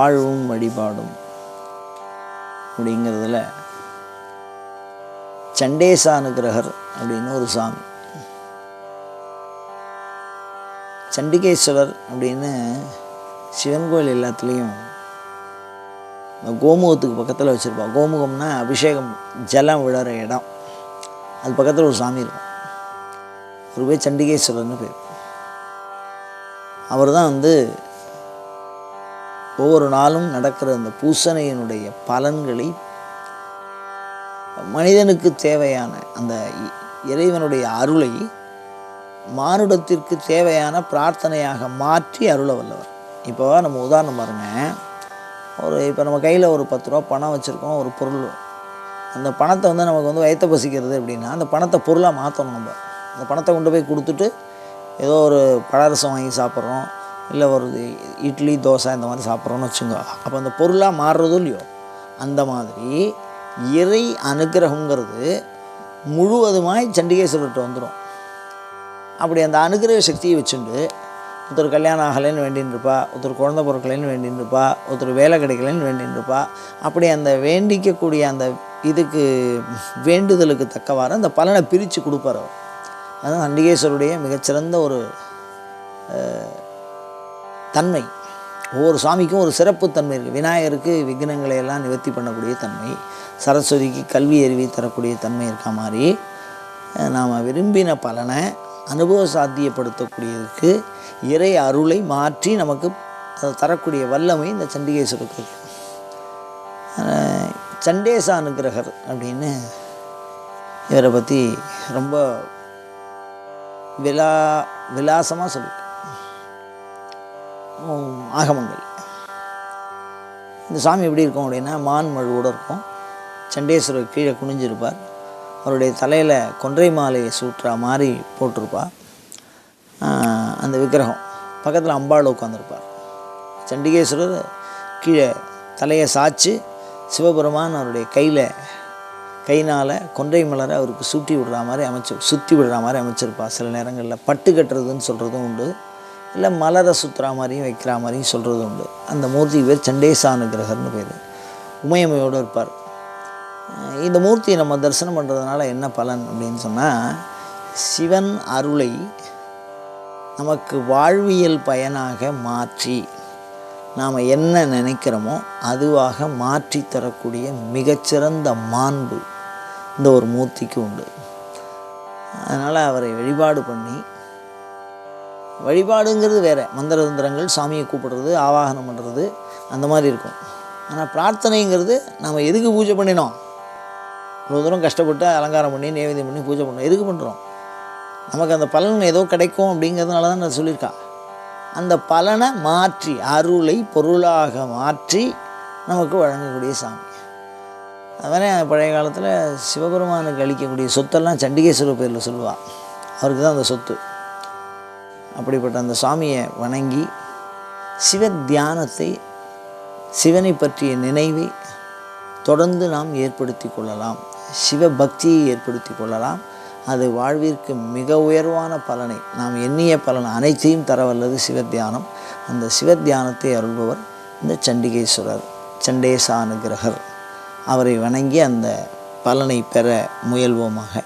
வாழ்வும் வழிபாடும் அப்படிங்கிறதுல சண்டேசானுகிரகர் அப்படின்னு ஒரு சாமி. சண்டிகேஸ்வரர் அப்படின்னு சிவன் கோயில் எல்லாத்துலேயும் கோமுகத்துக்கு பக்கத்தில் வச்சுருப்பான். கோமுகம்னா அபிஷேகம் ஜலம் விழற இடம். அது பக்கத்தில் ஒரு சாமி இருக்கும். ஒரு பேர் சண்டிகேஸ்வரர்னு பேர். அவர் தான் ஒவ்வொரு நாளும் நடக்கிற அந்த பூசணையினுடைய பலன்களை மனிதனுக்கு தேவையான அந்த இறைவனுடைய அருளை மானுடத்திற்கு தேவையான பிரார்த்தனையாக மாற்றி அருள வல்லவர். இப்போ நம்ம உதாரணம் பாருங்கள், இப்போ நம்ம கையில் ஒரு 10 ரூபா பணம் வச்சுருக்கோம், ஒரு பொருள். அந்த பணத்தை நமக்கு வயிற்ற பசிக்கிறது அப்படின்னா அந்த பணத்தை பொருளாக மாற்றணும். நம்ம அந்த பணத்தை கொண்டு போய் கொடுத்துட்டு ஏதோ ஒரு பழரசம் வாங்கி சாப்பிட்றோம், இல்லை ஒரு இட்லி தோசை இந்த மாதிரி சாப்பிட்றோன்னு வச்சுங்க. அப்போ அந்த பொருளாக மாறுறதும் இல்லையோ, அந்த மாதிரி இறை அனுகிரகங்கிறது முழுவதுமாய் சண்டிகேஸ்வரர்கிட்ட வந்துடும். அப்படி அந்த அனுகிரக சக்தியை வச்சுண்டு ஒருத்தர் கல்யாணம் ஆகலைன்னு வேண்டின்னு இருப்பா, ஒருத்தர் குழந்தை பிறக்கலைன்னு வேண்டின்னு இருப்பா, ஒருத்தர் வேலை கிடைக்கலைன்னு வேண்டின்னு இருப்பா. அப்படி அந்த வேண்டிக்கக்கூடிய அந்த இதுக்கு வேண்டுதலுக்கு தக்கவாறு அந்த பலனை பிரித்து கொடுப்பார் அவர். அதுதான் சண்டிகேஸ்வருடைய மிகச்சிறந்த ஒரு தன்மை. ஒவ்வொரு சாமிக்கும் ஒரு சிறப்பு தன்மை இருக்குது. விநாயகருக்கு விக்னங்களை எல்லாம் நிவர்த்தி பண்ணக்கூடிய தன்மை, சரஸ்வதிக்கு கல்வி அறிவி தரக்கூடிய தன்மை இருக்க மாதிரி நாம் விரும்பின பலனை அனுபவ சாத்தியப்படுத்தக்கூடியதுக்கு இறை அருளை மாற்றி நமக்கு அதை தரக்கூடிய வல்லமை இந்த சண்டிகேஸ்வருக்கு இருக்கு. சண்டேசானுகிரகர் அப்படின்னு இவரை பற்றி ரொம்ப விலாசமாக சொல்லியிருக்கேன் ஆகமங்கள். இந்த சாமி எப்படி இருக்கும் அப்படின்னா, மான் மழுவோடு இருக்கும். சண்டேஸ்வரர் கீழே குனிஞ்சிருப்பார். அவருடைய தலையில் கொன்றை மாலையை சூட்டுற மாதிரி போட்டிருப்பார். அந்த விக்கிரகம் பக்கத்தில் அம்பாள் உட்காந்துருப்பார். சண்டிகேஸ்வரர் கீழே தலையை சாய்ச்சி சிவபெருமான் அவருடைய கைனால் கொன்றை மலரை அவருக்கு சுற்றி விடுற மாதிரி சுற்றி விடுற மாதிரி அமைச்சிருப்பார். சில நேரங்களில் பட்டு கட்டுறதுன்னு சொல்கிறதும் உண்டு, இல்லை மலரை சுற்றுற மாதிரியும் வைக்கிற மாதிரியும் சொல்கிறதும் உண்டு. அந்த மூர்த்தி பேர் சண்டேசானுகிரகர்னு பேர். உமையம்மையோடு இருப்பார். இந்த மூர்த்தியை நம்ம தரிசனம் பண்ணுறதுனால என்ன பலன் அப்படின்னு சொன்னால், சிவன் அருளை நமக்கு வாழ்வியல் பயனாக மாற்றி நாம் என்ன நினைக்கிறோமோ அதுவாக மாற்றி தரக்கூடிய மிகச்சிறந்த மாண்பு இந்த ஒரு மூர்த்திக்கு உண்டு. அதனால் அவரை வழிபாடு பண்ணி, வழிபாடுங்கிறது வேறு, மந்திர தந்திரங்கள், சாமியை கூப்பிடுறது, ஆவாகனம் பண்ணுறது அந்த மாதிரி இருக்கும். ஆனால் பிரார்த்தனைங்கிறது நாம் எதுக்கு பூஜை பண்ணினோம்? இவ்வளோ தூரம் கஷ்டப்பட்டு அலங்காரம் பண்ணி நைவேத்தியம் பண்ணி பூஜை பண்ணோம், எதுக்கு பண்ணுறோம்? நமக்கு அந்த பலன் ஏதோ கிடைக்கும் அப்படிங்கிறதுனால தான் நான் சொல்லியிருக்கா. அந்த பலனை மாற்றி, அருளை பொருளாக மாற்றி நமக்கு வழங்கக்கூடிய சாமி. அதுமாதிரி பழைய காலத்தில் சிவபெருமானுக்கு அளிக்கக்கூடிய சொத்தெல்லாம் சண்டிகேஸ்வரர் பேரில் சொல்லுவாள். அவருக்கு தான் அந்த சொத்து. அப்படிப்பட்ட அந்த சாமியை வணங்கி சிவ தியானத்தை, சிவனை பற்றிய நினைவை தொடர்ந்து நாம் ஏற்படுத்தி கொள்ளலாம். சிவபக்தியை ஏற்படுத்தி கொள்ளலாம். அது வாழ்விற்கு மிக உயர்வான பலனை, நாம் எண்ணிய பலன் அனைத்தையும் தரவல்லது சிவத்தியானம். அந்த சிவத்தியானத்தை அருள்பவர் இந்த சண்டிகேஸ்வரர், சண்டேசானுகிரகர். அவரை வணங்கி அந்த பலனை பெற முயல்வோமாக.